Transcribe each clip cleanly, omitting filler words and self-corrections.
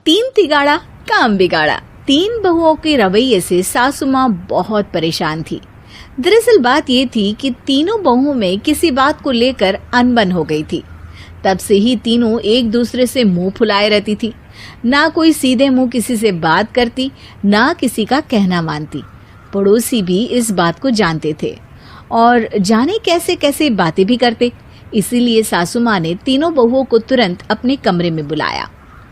तीन तिगाड़ा काम बिगाड़ा। तीन बहुओं के रवैये से सासू माँ बहुत परेशान थी। दरअसल बात ये थी कि तीनों बहुओं में किसी बात को लेकर अनबन हो गई थी। तब से ही तीनों एक दूसरे से मुंह फुलाए रहती थी। ना कोई सीधे मुंह किसी से बात करती, ना किसी का कहना मानती। पड़ोसी भी इस बात को जानते थे और जाने कैसे कैसे बातें भी करते। इसीलिए सासू माँ ने तीनों बहुओं को तुरंत अपने कमरे में बुलाया।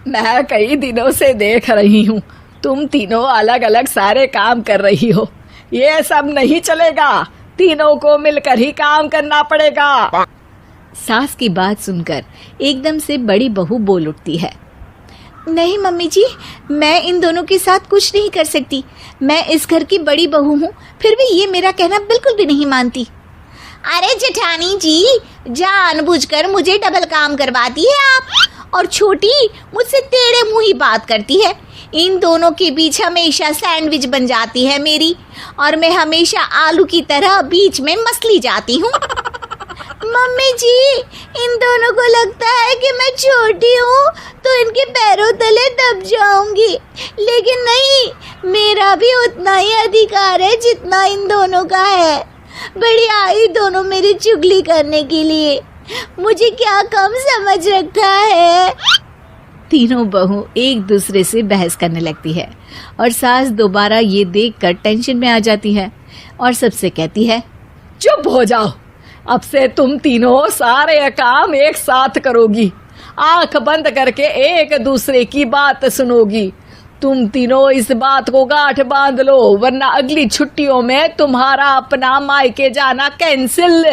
मैं कई दिनों से देख रही हूँ, तुम तीनों अलग अलग सारे काम कर रही हो। ये सब नहीं चलेगा, तीनों को मिलकर ही काम करना पड़ेगा। सास की बात सुनकर एकदम से बड़ी बहू बोल उठती है। नहीं मम्मी जी, मैं इन दोनों के साथ कुछ नहीं कर सकती। मैं इस घर की बड़ी बहू हूँ, फिर भी ये मेरा कहना बिल्कुल भी नहीं मानती। अरे जेठानी जी, जानबूझकर मुझे डबल काम करवाती है आप, और छोटी मुझसे टेढ़े मुंह ही बात करती है। इन दोनों के बीच हमेशा सैंडविच बन जाती है मेरी, और मैं हमेशा आलू की तरह बीच में मसली जाती हूँ। मम्मी जी, इन दोनों को लगता है कि मैं छोटी हूँ तो इनके पैरों तले दब जाऊंगी, लेकिन नहीं, मेरा भी उतना ही अधिकार है जितना इन दोनों का है। बड़ी आई दोनों मेरी चुगली करने के लिए, मुझे क्या कम समझ रखा है। तीनों बहू एक दूसरे से बहस करने लगती है और सास दोबारा ये देखकर टेंशन में आ जाती है और सबसे कहती है, चुप हो जाओ, अब से तुम तीनों सारे काम एक साथ करोगी, आंख बंद करके एक दूसरे की बात सुनोगी। तुम तीनों इस बात को गांठ बांध लो, वरना अगली छुट्टियों में तुम्हारा अपना मायके जाना कैंसिल।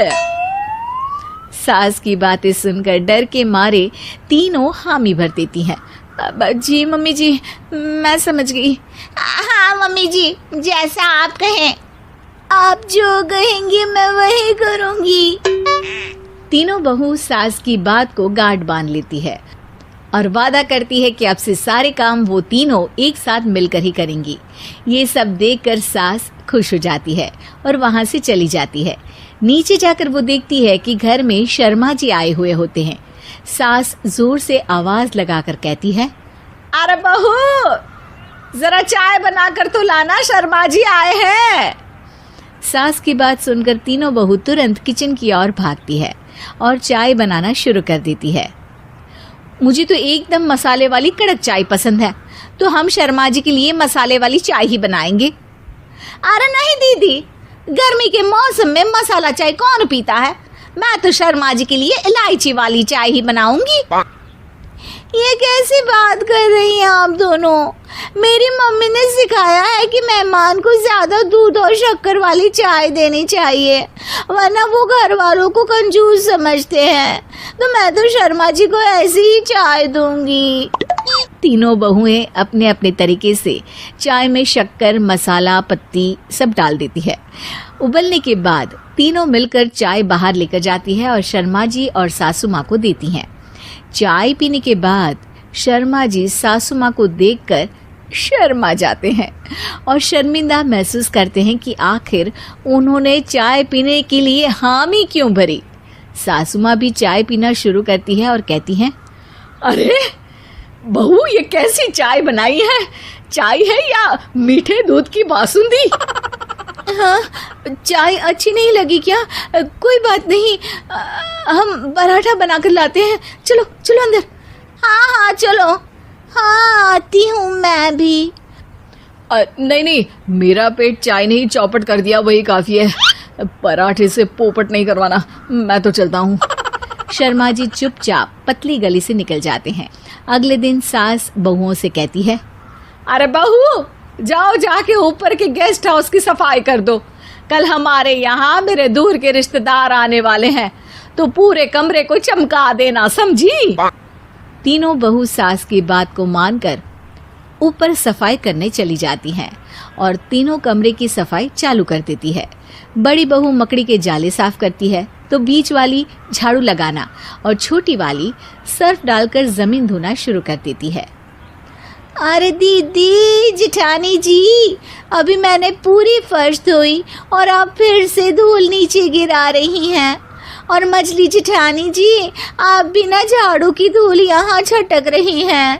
सास की बातें सुनकर डर के मारे तीनों हामी भर देती हैं। जी मम्मी जी, मैं समझ गई। हाँ मम्मी जी, जैसा आप कहें, आप जो कहेंगी मैं वही करूंगी। तीनों बहू सास की बात को गांठ बांध लेती है और वादा करती है कि अब से सारे काम वो तीनों एक साथ मिलकर ही करेंगी। ये सब देखकर सास खुश हो जाती है और वहां से चली जाती है। नीचे जाकर वो देखती है कि घर में शर्मा जी आए हुए होते हैं। सास जोर से आवाज लगाकर कहती है, अरे बहू, जरा चाय बनाकर तो लाना, शर्मा जी आए हैं। सास की बात सुनकर तीनों बहू तुरंत किचन की ओर भागती है और चाय बनाना शुरू कर देती है। मुझे तो एकदम मसाले वाली कड़क चाय पसंद है, तो हम शर्मा जी के लिए मसाले वाली चाय ही बनाएंगे। अरे नहीं दीदी, गर्मी के मौसम में मसाला चाय कौन पीता है? मैं तो शर्मा जी के लिए इलायची वाली चाय ही बनाऊंगी। ये कैसी बात कर रही हैं आप दोनों? मेरी मम्मी ने सिखाया है कि मेहमान को ज्यादा दूध और शक्कर वाली चाय देनी चाहिए, वरना वो घर वालों को कंजूस समझते हैं। तो मैं तो शर्मा जी को ऐसी ही चाय दूंगी। तीनों बहुएं अपने अपने तरीके से चाय में शक्कर, मसाला, पत्ती सब डाल देती है। उबलने के बाद तीनों मिलकर चाय बाहर लेकर जाती है और शर्मा जी और सासू माँ को देती हैं। चाय पीने के बाद शर्मा जी सासू माँ को देखकर शर्मा जाते हैं और शर्मिंदा महसूस करते हैं कि आखिर उन्होंने चाय पीने के लिए हामी क्यों भरी। सासू माँ भी चाय पीना शुरू करती है और कहती हैं, अरे बहू, ये कैसी चाय बनाई है? चाय है या मीठे दूध की बासुंदी? हाँ, चाय अच्छी नहीं लगी क्या? कोई बात नहीं, हम पराठा बनाकर लाते हैं। चलो चलो अंदर। हाँ चलो। हाँ, आती हूँ मैं भी। नहीं, मेरा पेट चाय ने ही चौपट कर दिया, वही काफी है। पराठे से पोपट नहीं करवाना, मैं तो चलता हूँ। शर्मा जी चुपचाप पतली गली से निकल जाते हैं। अगले दिन सास बहुओं से कहती है, अरे बहू, जाओ जाके ऊपर के गेस्ट हाउस की सफाई कर दो। कल हमारे यहाँ मेरे दूर के रिश्तेदार आने वाले हैं, तो पूरे कमरे को चमका देना, समझी? तीनों बहू सास की बात को मानकर ऊपर सफाई करने चली जाती हैं और तीनों कमरे की सफाई चालू कर देती है। बड़ी बहू मकड़ी के जाले साफ करती है, तो बीच वाली झाड़ू लगाना और छोटी वाली सर्फ डालकर जमीन धोना शुरू कर देती है। अरे दीदी, जेठानी जी, अभी मैंने पूरी फर्श धोई और आप फिर से धूल नीचे गिरा रही हैं। और मछली जेठानी जी, आप बिना झाड़ू की धूल यहाँ छटक रही हैं।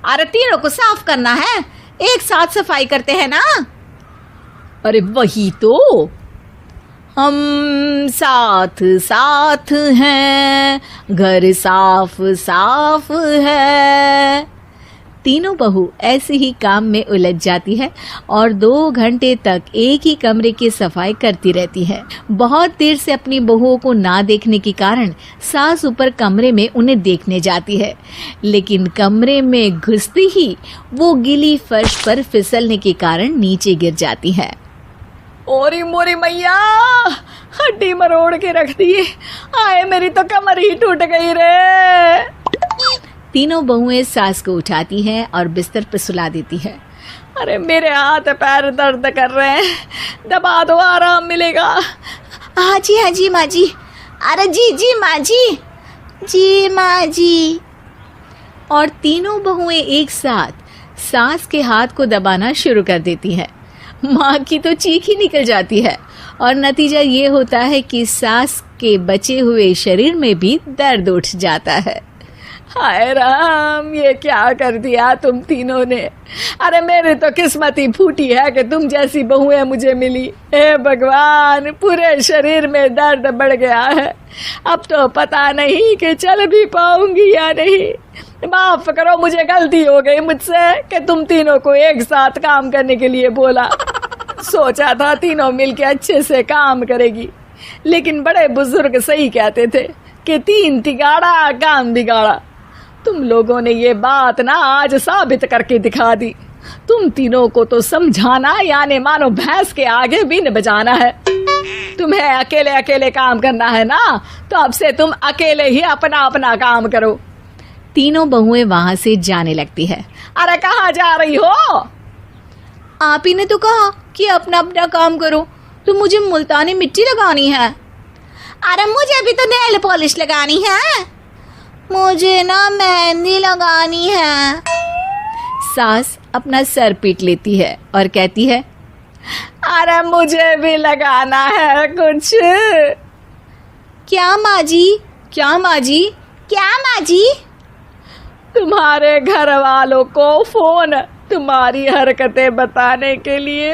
अरे तीनों को साफ करना है, एक साथ सफाई करते हैं ना। अरे वही तो, हम साथ साथ हैं, घर साफ साफ है। तीनों बहू ऐसे ही काम में उलझ जाती है और 2 घंटे तक एक ही कमरे की सफाई करती रहती है। बहुत देर से अपनी बहुओं को ना देखने के कारण सास ऊपर कमरे में उन्हें देखने जाती है, लेकिन कमरे में घुसती ही वो गीली फर्श पर फिसलने के कारण नीचे गिर जाती है। ओरी मोरी मैया, हड्डी मरोड़ के रख दी। आए मेरी तो कमर ही टूट गई रे। तीनों बहुएं सास को उठाती हैं और बिस्तर पर सुला देती है। अरे मेरे हाथ पैर दर्द कर रहे हैं, दबा दो आराम मिलेगा। हाँ जी माँ जी। अरे जी माँ जी माँ जी। और तीनों बहुएं एक साथ सास के हाथ को दबाना शुरू कर देती हैं। माँ की तो चीख ही निकल जाती है और नतीजा ये होता है कि सास के बचे हुए शरीर में भी दर्द उठ जाता है। हाय राम, ये क्या कर दिया तुम तीनों ने। अरे मेरी तो किस्मत ही फूटी है कि तुम जैसी बहुएं मुझे मिली। हे भगवान, पूरे शरीर में दर्द बढ़ गया है। अब तो पता नहीं कि चल भी पाऊंगी या नहीं। माफ करो, मुझे गलती हो गई मुझसे कि तुम तीनों को एक साथ काम करने के लिए बोला। सोचा था तीनों मिलके अच्छे से काम करेगी, लेकिन बड़े बुजुर्ग सही कहते थे कि 3 तिगाड़ा काम बिगाड़ा। तुम लोगों ने ये बात ना आज साबित करके दिखा दी। तुम तीनों को तो समझाना यानी मानो भैंस के आगे बीन बजाना है। तुम्हें अकेले अकेले काम करना है ना, तो अब से तुम अकेले ही अपना अपना काम करो। तीनों बहुएं वहां से जाने लगती है। अरे कहाँ जा रही हो? आप ही ने तो कहा कि अपना अपना काम तो मुझे मुल्तानी मिट्टी लगानी है। अरे मुझे भी तो नेल पॉलिश लगानी है, मुझे ना मेहंदी लगानी है। सास अपना सर पीट लेती है और कहती है, अरे मुझे भी लगाना है कुछ। क्या माँ जी? क्या माँ जी? क्या माँ जी? तुम्हारे घर वालों को फोन तुम्हारी हरकतें बताने के लिए।